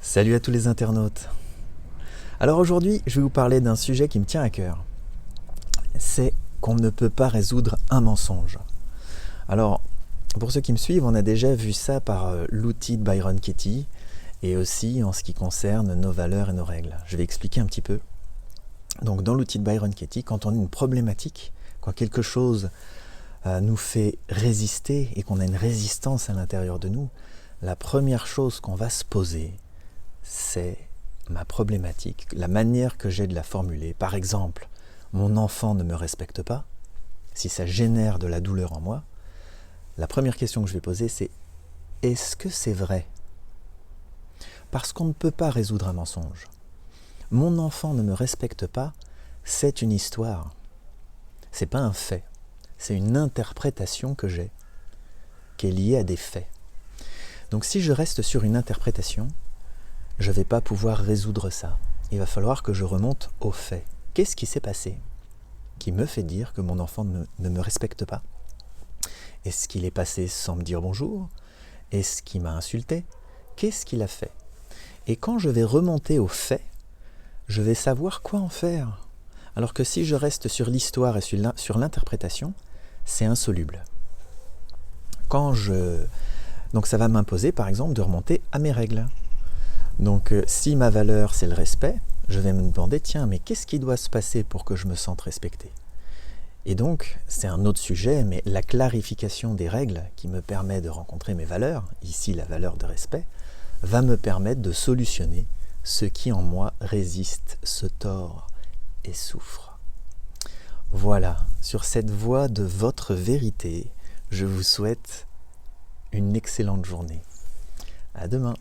Salut à tous les internautes. Alors aujourd'hui, je vais vous parler d'un sujet qui me tient à cœur. C'est qu'on ne peut pas résoudre un mensonge. Alors, pour ceux qui me suivent, on a déjà vu ça par l'outil de Byron Katie et aussi en ce qui concerne nos valeurs et nos règles. Je vais expliquer un petit peu. Donc dans l'outil de Byron Katie, quand on a une problématique, quand quelque chose nous fait résister et qu'on a une résistance à l'intérieur de nous, la première chose qu'on va se poser, c'est ma problématique, la manière que j'ai de la formuler. Par exemple, mon enfant ne me respecte pas. Si ça génère de la douleur en moi, la première question que je vais poser, c'est est-ce que c'est vrai ? Parce qu'on ne peut pas résoudre un mensonge. Mon enfant ne me respecte pas, c'est une histoire. C'est pas un fait. C'est une interprétation que j'ai, qui est liée à des faits. Donc si je reste sur une interprétation, je ne vais pas pouvoir résoudre ça. Il va falloir que je remonte aux faits. Qu'est-ce qui s'est passé qui me fait dire que mon enfant ne me respecte pas ? Est-ce qu'il est passé sans me dire bonjour ? Est-ce qu'il m'a insulté ? Qu'est-ce qu'il a fait ? Et quand je vais remonter aux faits, je vais savoir quoi en faire. Alors que si je reste sur l'histoire et sur l'interprétation, c'est insoluble. Donc ça va m'imposer par exemple de remonter à mes règles. Donc si ma valeur c'est le respect, je vais me demander tiens mais qu'est-ce qui doit se passer pour que je me sente respecté ? Et donc c'est un autre sujet, mais la clarification des règles qui me permet de rencontrer mes valeurs, ici la valeur de respect, va me permettre de solutionner ce qui en moi résiste, se tord et souffre. Voilà, sur cette voie de votre vérité, je vous souhaite une excellente journée. À demain.